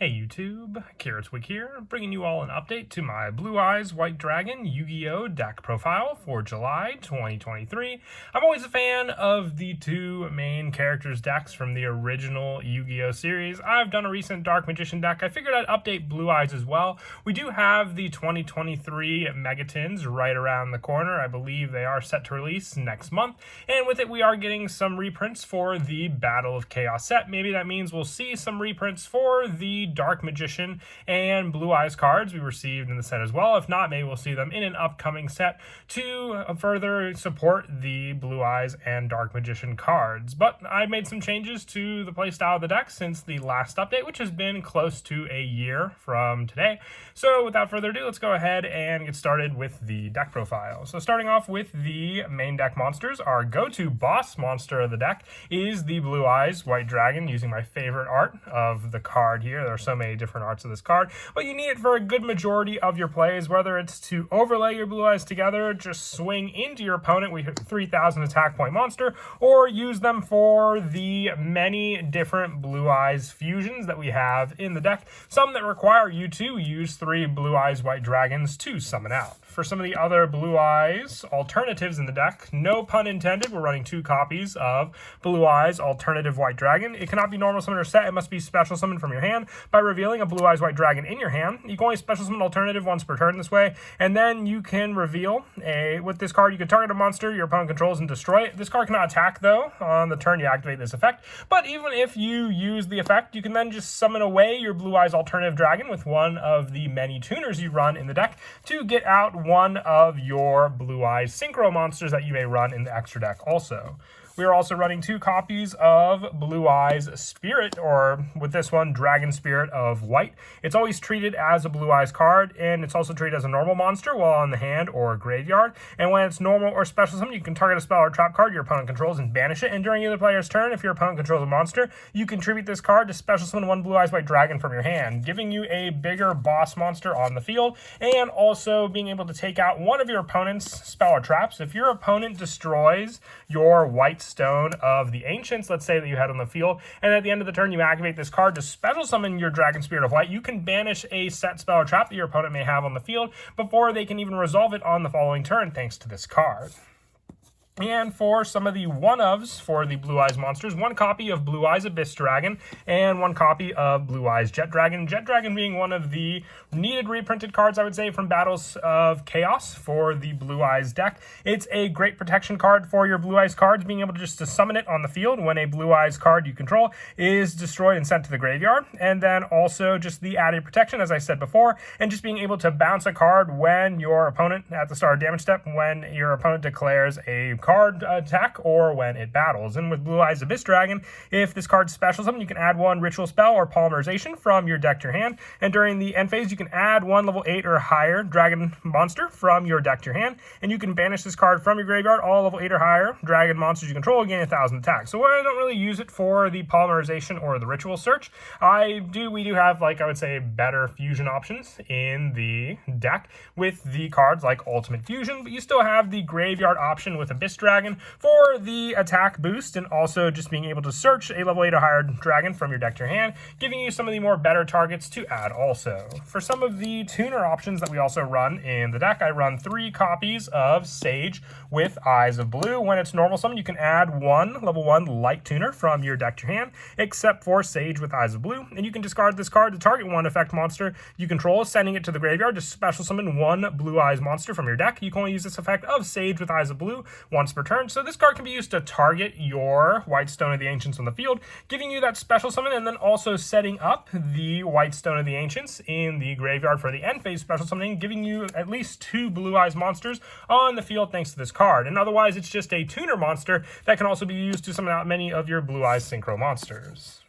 Hey YouTube, Carrotswick here, bringing you all an update to my Blue Eyes White Dragon Yu-Gi-Oh! Deck profile for July 2023. I'm always a fan of the two main characters decks from the original Yu-Gi-Oh! Series. I've done a recent Dark Magician deck. I figured I'd update Blue Eyes as well. We do have the 2023 Megatins right around the corner. I believe they are set to release next month. And with it, we are getting some reprints for the Battle of Chaos set. Maybe that means we'll see some reprints for the Dark Magician and Blue Eyes cards we received in the set as well. If not, maybe we'll see them in an upcoming set to further support the Blue Eyes and Dark Magician cards. But I made some changes to the playstyle of the deck since the last update, which has been close to a year from today. So without further ado, let's go ahead and get started with the deck profile. So starting off with the main deck monsters, our go-to boss monster of the deck is the Blue Eyes White Dragon, using my favorite art of the card here. There are so many different arts of this card, but you need it for a good majority of your plays, whether it's to overlay your Blue Eyes together, just swing into your opponent with 3,000 attack point monster, or use them for the many different Blue Eyes fusions that we have in the deck, some that require you to use 3 Blue Eyes White Dragons to summon out. For some of the other Blue Eyes alternatives in the deck, no pun intended, we're running 2 copies of Blue Eyes Alternative White Dragon. It cannot be normal summon or set, it must be special summon from your hand by revealing a Blue Eyes White Dragon in your hand. You can only special summon alternative once per turn this way, and then you can reveal with this card, you can target a monster your opponent controls and destroy it. This card cannot attack though on the turn you activate this effect, but even if you use the effect, you can then just summon away your Blue Eyes Alternative Dragon with one of the many tuners you run in the deck to get out one of your Blue Eyes Synchro monsters that you may run in the extra deck also. We are also running 2 copies of Blue Eyes Spirit, or with this one, Dragon Spirit of White. It's always treated as a Blue Eyes card, and it's also treated as a normal monster while on the hand or graveyard. And when it's normal or special summon, you can target a spell or trap card your opponent controls and banish it. And during either player's turn, if your opponent controls a monster, you contribute this card to special summon 1 Blue Eyes White Dragon from your hand, giving you a bigger boss monster on the field, and also being able to take out one of your opponent's spell or traps. If your opponent destroys your White Stone of the Ancients, let's say that you had on the field, and at the end of the turn you activate this card to special summon your Dragon Spirit of White, you can banish a set spell or trap that your opponent may have on the field before they can even resolve it on the following turn thanks to this card. And for some of the one-ofs for the Blue Eyes monsters, 1 copy of Blue Eyes Abyss Dragon and 1 copy of Blue Eyes Jet Dragon. Jet Dragon being one of the needed reprinted cards, I would say, from Battles of Chaos for the Blue Eyes deck. It's a great protection card for your Blue Eyes cards, being able to just to summon it on the field when a Blue Eyes card you control is destroyed and sent to the graveyard. And then also just the added protection, as I said before, and just being able to bounce a card when your opponent, at the start of damage step, when your opponent declares a card attack or when it battles. And with Blue Eyes Abyss Dragon, if this card's special summon, you can add 1 ritual spell or polymerization from your deck to your hand, and during the end phase you can add 1 level 8 or higher dragon monster from your deck to your hand, and you can banish this card from your graveyard. All level 8 or higher dragon monsters you control gain 1,000 attack. So I don't really use it for the polymerization or the ritual search. We do have, like, I would say, better fusion options in the deck with the cards like Ultimate Fusion, but you still have the graveyard option with Abyss Dragon for the attack boost, and also just being able to search a level 8 or higher dragon from your deck to your hand, giving you some of the more better targets to add also. For some of the tuner options that we also run in the deck, I run 3 copies of Sage with Eyes of Blue. When it's normal summon, you can add 1 level 1 light tuner from your deck to your hand, except for Sage with Eyes of Blue, and you can discard this card to target 1 effect monster you control, sending it to the graveyard to special summon 1 Blue Eyes monster from your deck. You can only use this effect of Sage with Eyes of Blue once per turn. So this card can be used to target your White Stone of the Ancients on the field, giving you that special summon, and then also setting up the White Stone of the Ancients in the graveyard for the end phase special summoning, giving you at least 2 Blue Eyes monsters on the field thanks to this card. And otherwise, it's just a tuner monster that can also be used to summon out many of your Blue Eyes Synchro monsters.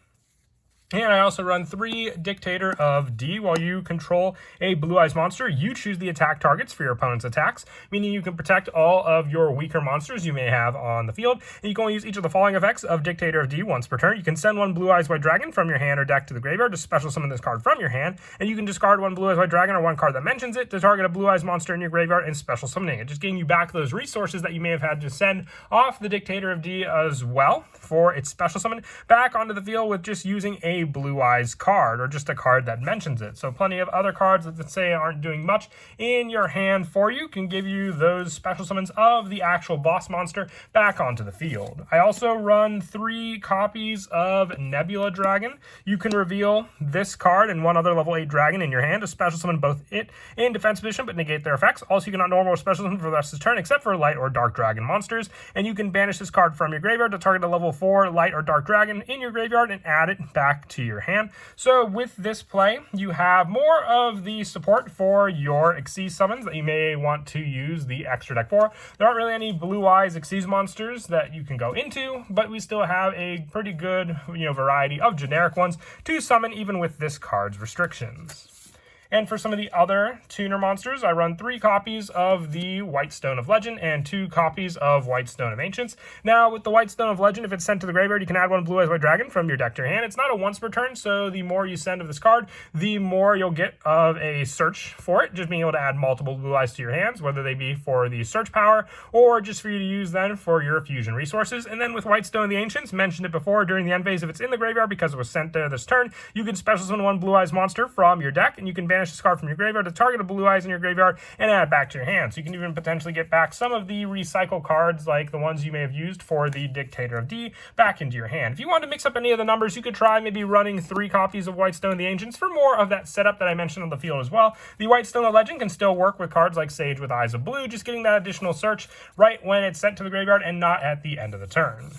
And I also run 3 Dictator of D. While you control a Blue Eyes monster, you choose the attack targets for your opponent's attacks, meaning you can protect all of your weaker monsters you may have on the field. And you can only use each of the following effects of Dictator of D once per turn. You can send 1 Blue Eyes White Dragon from your hand or deck to the graveyard to special summon this card from your hand, and you can discard 1 Blue Eyes White Dragon or 1 card that mentions it to target a Blue Eyes monster in your graveyard and special summoning it, just getting you back those resources that you may have had to send off the Dictator of D as well for its special summon back onto the field with just using a a Blue Eyes card, or just a card that mentions it. So plenty of other cards that say aren't doing much in your hand for you can give you those special summons of the actual boss monster back onto the field. I also run 3 copies of Nebula Dragon. You can reveal this card and one other level 8 dragon in your hand to special summon both it in defense position but negate their effects. Also, you cannot normal or special summon for the rest of the turn except for light or dark dragon monsters, and you can banish this card from your graveyard to target a level 4 light or dark dragon in your graveyard and add it back to your hand. So with this play, you have more of the support for your Xyz summons that you may want to use the extra deck for. There aren't really any Blue Eyes Xyz monsters that you can go into, but we still have a pretty good variety of generic ones to summon even with this card's restrictions. And for some of the other tuner monsters, I run 3 copies of the White Stone of Legend and 2 copies of White Stone of Ancients. Now, with the White Stone of Legend, if it's sent to the graveyard, you can add 1 Blue Eyes White Dragon from your deck to your hand. It's not a once per turn, so the more you send of this card, the more you'll get of a search for it, just being able to add multiple Blue Eyes to your hands, whether they be for the search power or just for you to use then for your fusion resources. And then with White Stone of the Ancients, mentioned it before, during the end phase, if it's in the graveyard because it was sent there this turn, you can special summon 1 Blue Eyes monster from your deck, and you can banish this card from your graveyard to target a Blue Eyes in your graveyard and add it back to your hand. So you can even potentially get back some of the recycle cards, like the ones you may have used for the Dictator of D, back into your hand. If you want to mix up any of the numbers, you could try maybe running 3 copies of White Stone of the Ancients for more of that setup that I mentioned on the field as well. The White Stone of Legend can still work with cards like Sage with Eyes of Blue, just getting that additional search right when it's sent to the graveyard and not at the end of the turn.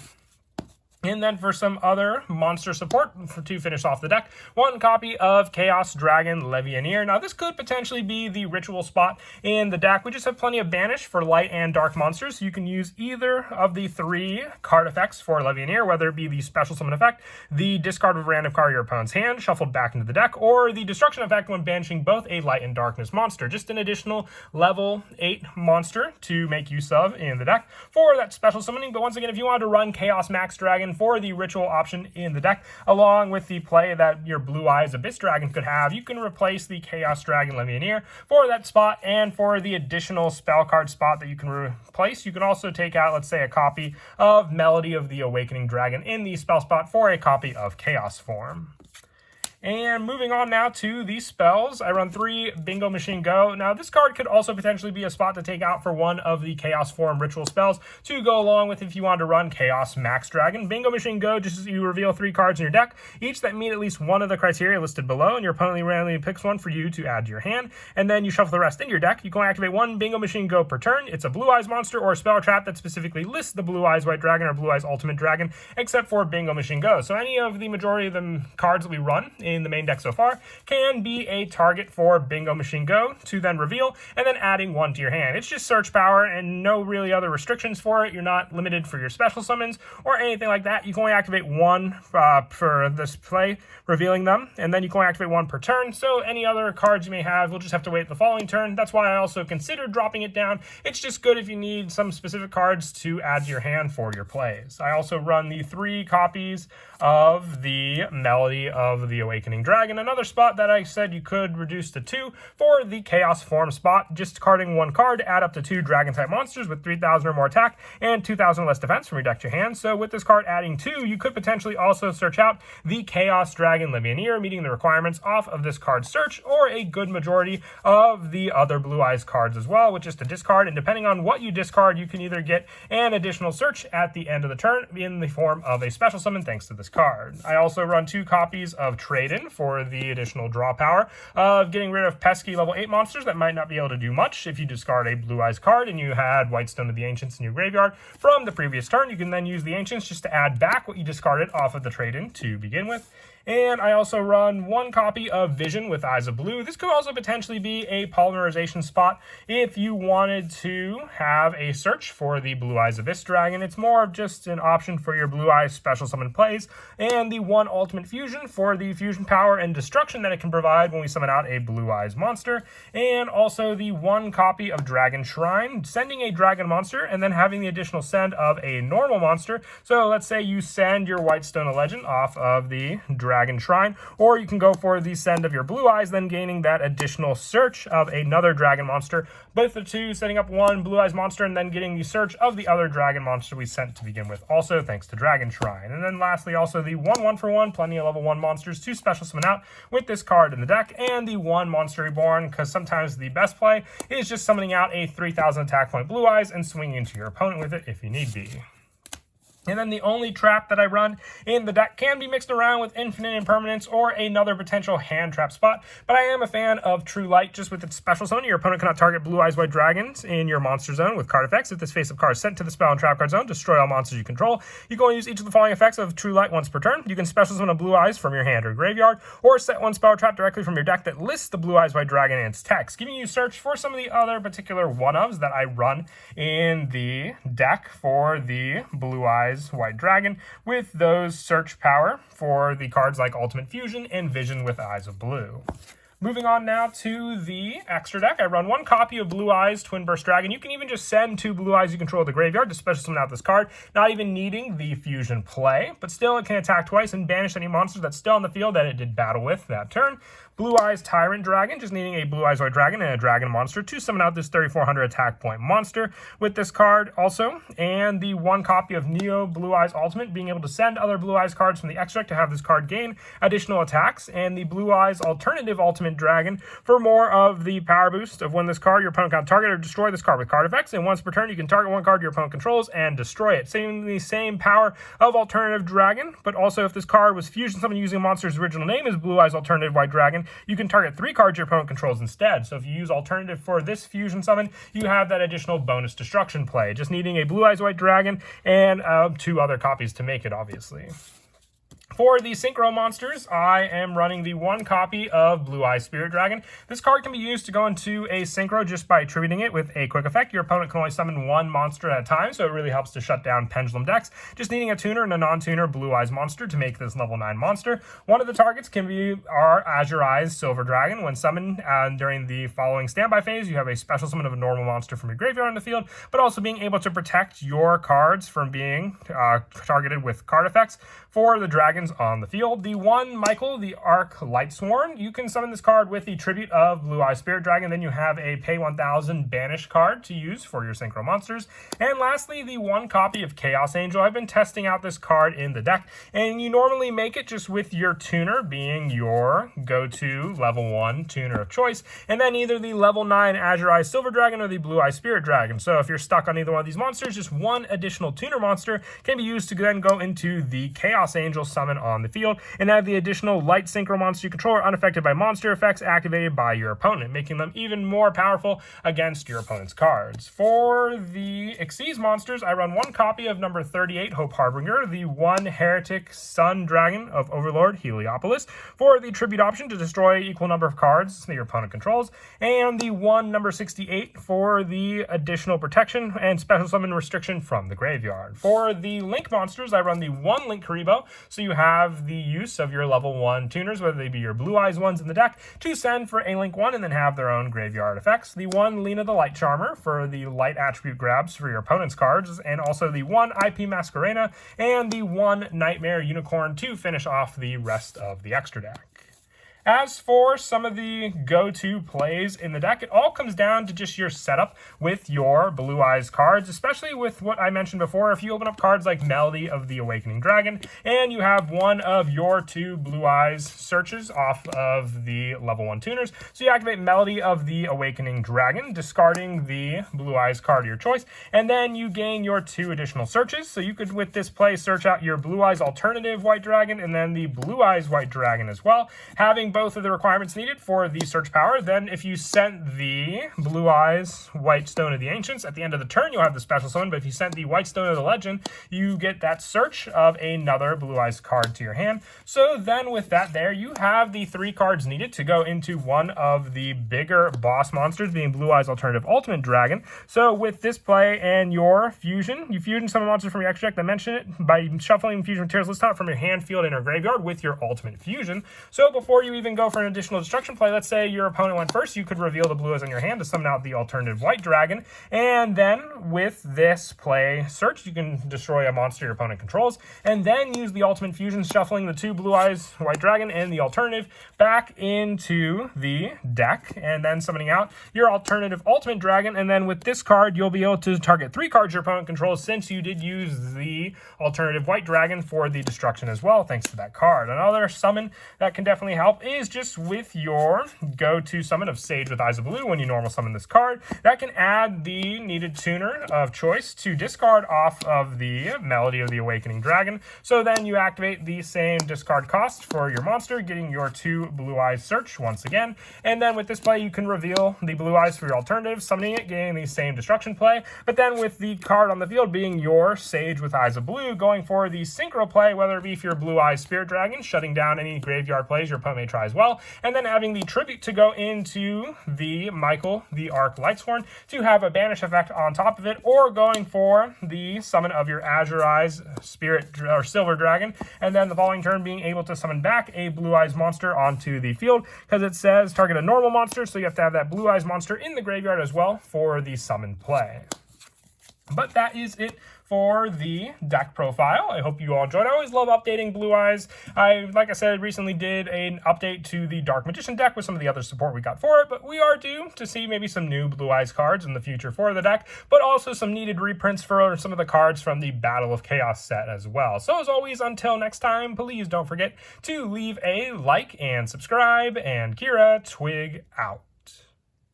And then for some other monster support to finish off the deck, 1 copy of Chaos Dragon Levianeer. Now this could potentially be the ritual spot in the deck. We just have plenty of banish for light and dark monsters, so you can use either of the 3 card effects for Levianeer, whether it be the special summon effect, the discard of a random card of your opponent's hand shuffled back into the deck, or the destruction effect when banishing both a light and darkness monster. Just an additional level 8 monster to make use of in the deck for that special summoning. But once again, if you wanted to run Chaos Max Dragon for the ritual option in the deck, along with the play that your Blue Eyes Abyss Dragon could have, you can replace the Chaos Dragon Levianeer for that spot, and for the additional spell card spot that you can replace, you can also take out, let's say, a copy of Melody of the Awakening Dragon in the spell spot for a copy of Chaos Form. And moving on now to the spells, I run 3 Bingo Machine Go. Now, this card could also potentially be a spot to take out for one of the Chaos Form ritual spells to go along with if you want to run Chaos Max Dragon. Bingo Machine Go, just as you reveal 3 cards in your deck, each that meet at least one of the criteria listed below, and your opponent randomly picks one for you to add to your hand, and then you shuffle the rest into your deck. You can activate 1 Bingo Machine Go per turn. It's a Blue Eyes monster or a spell trap that specifically lists the Blue Eyes White Dragon or Blue Eyes Ultimate Dragon, except for Bingo Machine Go. So any of the majority of the cards that we run in the main deck so far can be a target for Bingo Machine Go to then reveal, and then adding 1 to your hand. It's just search power and no really other restrictions for it. You're not limited for your special summons or anything like that. You can only activate 1 for this play, revealing them, and then you can only activate 1 per turn. So any other cards you may have, we'll just have to wait the following turn. That's why I also considered dropping it down. It's just good if you need some specific cards to add to your hand for your plays. I also run the 3 copies of the Melody of the Awakening Dragon, another spot that I said you could reduce to 2 for the Chaos Form spot, just carding 1 card to add up to 2 Dragon-type monsters with 3,000 or more attack and 2,000 less defense from your deck to your hand. So with this card adding 2, you could potentially also search out the Chaos Dragon Levianeer, meeting the requirements off of this card's search, or a good majority of the other Blue Eyes cards as well, with just a discard, and depending on what you discard, you can either get an additional search at the end of the turn in the form of a special summon thanks to this card. I also run 2 copies of Trade-In for the additional draw power of getting rid of pesky level 8 monsters that might not be able to do much. If you discard a Blue Eyes card and you had White Stone of the Ancients in your graveyard from the previous turn, you can then use the Ancients just to add back what you discarded off of the Trade-In to begin with. And I also run 1 copy of Vision with Eyes of Blue. This could also potentially be a polymerization spot if you wanted to have a search for the Blue Eyes Abyss Dragon. It's more of just an option for your Blue Eyes special summon plays, and the 1 Ultimate Fusion for the fusion power and destruction that it can provide when we summon out a Blue Eyes monster, and also the 1 copy of Dragon Shrine, sending a dragon monster and then having the additional send of a normal monster. So let's say you send your White Stone of Legend off of the Dragon Dragon Shrine, or you can go for the send of your Blue Eyes, then gaining that additional search of another dragon monster. Both the two setting up one Blue Eyes monster and then getting the search of the other dragon monster we sent to begin with, also thanks to Dragon Shrine. And then lastly, also the 1/1-for-1, plenty of level 1 monsters to special summon out with this card in the deck, and the 1 Monster Reborn, because sometimes the best play is just summoning out a 3,000 attack point Blue Eyes and swinging into your opponent with it if you need be. And then the only trap that I run in the deck can be mixed around with Infinite Impermanence or another potential hand trap spot, but I am a fan of True Light just with its special zone. Your opponent cannot target Blue Eyes White Dragons in your monster zone with card effects. If this face-up card is sent to the spell and trap card zone, destroy all monsters you control. You can only use each of the following effects of True Light once per turn. You can special summon a Blue Eyes from your hand or graveyard, or set one spell trap directly from your deck that lists the Blue Eyes White Dragon and its text, giving you search for some of the other particular one-ofs that I run in the deck for the Blue Eyes White Dragon, with those search power for the cards like Ultimate Fusion and Vision with Eyes of Blue. Moving on now to the extra deck, I run one copy of Blue Eyes Twin Burst Dragon. You can even just send 2 Blue Eyes you control to the graveyard to special summon out this card, not even needing the Fusion play, but still it can attack twice and banish any monsters that's still on the field that it did battle with that turn. Blue Eyes Tyrant Dragon, just needing a Blue Eyes White Dragon and a Dragon monster to summon out this 3,400 attack point monster with this card also. And the 1 copy of Neo Blue Eyes Ultimate, being able to send other Blue Eyes cards from the extract to have this card gain additional attacks. And the Blue Eyes Alternative Ultimate Dragon for more of the power boost of when this card, your opponent can target or destroy this card with card effects. And once per turn, you can target one card your opponent controls and destroy it. Saving the same power of Alternative Dragon, but also if this card was fusion summoned using a monster's original name as Blue Eyes Alternative White Dragon, you can target 3 cards your opponent controls instead. So if you use alternative for this fusion summon, you have that additional bonus destruction play, just needing a Blue Eyes White Dragon and 2 other copies to make it, obviously. For the Synchro monsters, I am running the 1 copy of Blue Eyes Spirit Dragon. This card can be used to go into a Synchro just by attributing it with a quick effect. Your opponent can only summon 1 monster at a time, so it really helps to shut down Pendulum decks. Just needing a tuner and a non-tuner Blue Eyes monster to make this level 9 monster. One of the targets can be our Azure Eyes Silver Dragon. When summoned during the following standby phase, you have a special summon of a normal monster from your graveyard on the field, but also being able to protect your cards from being targeted with card effects for the dragons on the field. The 1 Michael, the Arc Lightsworn, you can summon this card with the tribute of Blue Eye Spirit Dragon. Then you have a pay 1,000 banish card to use for your Synchro monsters. And lastly, the 1 copy of Chaos Angel. I've been testing out this card in the deck, and you normally make it just with your tuner being your go-to level 1 tuner of choice, and then either the level 9 Azure Eyes Silver Dragon or the Blue Eye Spirit Dragon. So if you're stuck on either one of these monsters, just 1 additional tuner monster can be used to then go into the Chaos Angel summon on the field and have the additional light synchro monster you control are unaffected by monster effects activated by your opponent, making them even more powerful against your opponent's cards. For the Xyz monsters, I run 1 copy of number 38 Hope Harbinger, the 1 Heretic Sun Dragon of Overlord Heliopolis for the tribute option to destroy equal number of cards that your opponent controls, and the 1 number 68 for the additional protection and special summon restriction from the graveyard. For the Link monsters, I run the 1 Link Karibo, so you have the use of your level 1 tuners, whether they be your Blue Eyes ones in the deck, to send for a Link 1 and then have their own graveyard effects. The 1 Lena the Light Charmer for the light attribute grabs for your opponent's cards, and also the 1 IP Masquerena and the 1 Nightmare Unicorn to finish off the rest of the extra deck. As for some of the go-to plays in the deck, it all comes down to just your setup with your Blue Eyes cards, especially with what I mentioned before. If you open up cards like Melody of the Awakening Dragon, and you have one of your 2 Blue Eyes searches off of the level 1 tuners, so you activate Melody of the Awakening Dragon, discarding the Blue Eyes card of your choice, and then you gain your 2 additional searches. So you could, with this play, search out your Blue Eyes Alternative White Dragon, and then the Blue Eyes White Dragon as well, having both of the requirements needed for the search power. Then if you sent the Blue Eyes White Stone of the Ancients, at the end of the turn you'll have the special summon, but if you sent the White Stone of the Legend, you get that search of another Blue Eyes card to your hand. So then with that there, you have the 3 cards needed to go into one of the bigger boss monsters, being Blue Eyes Alternative Ultimate Dragon. So with this play and your fusion, you fusion summon monsters from your extra deck. I mentioned it by shuffling fusion materials list out from your hand, field, and or graveyard with your ultimate fusion. So before you even even go for an additional destruction play. Let's say your opponent went first. You could reveal the blue eyes on your hand to summon out the alternative white dragon. And then with this play search, you can destroy a monster your opponent controls. And then use the ultimate fusion, shuffling the 2 blue eyes white dragon and the alternative back into the deck. And then summoning out your alternative ultimate dragon. And then with this card, you'll be able to target 3 cards your opponent controls, since you did use the alternative white dragon for the destruction as well, thanks to that card. Another summon that can definitely help is just with your go-to summon of Sage with Eyes of Blue. When you normal summon this card, that can add the needed tuner of choice to discard off of the Melody of the Awakening Dragon. So then you activate the same discard cost for your monster, getting your 2 blue eyes search once again. And then with this play, you can reveal the blue eyes for your alternative, summoning it, getting the same destruction play. But then with the card on the field being your Sage with Eyes of Blue, going for the synchro play, whether it be for your blue eyes Spirit Dragon, shutting down any graveyard plays your opponent may try as well, and then having the tribute to go into the Michael the Arc Lightsworn to have a banish effect on top of it, or going for the summon of your Azure Eyes Spirit or Silver Dragon, and then the following turn being able to summon back a blue eyes monster onto the field, because it says target a normal monster, so you have to have that blue eyes monster in the graveyard as well for the summon play. But that is it for the deck profile. I hope you all enjoyed. I always love updating Blue Eyes. Like I said, recently did an update to the Dark Magician deck with some of the other support we got for it, but we are due to see maybe some new Blue Eyes cards in the future for the deck, but also some needed reprints for some of the cards from the Battle of Chaos set as well. So as always, until next time, please don't forget to leave a like and subscribe, and Kira, Twig out.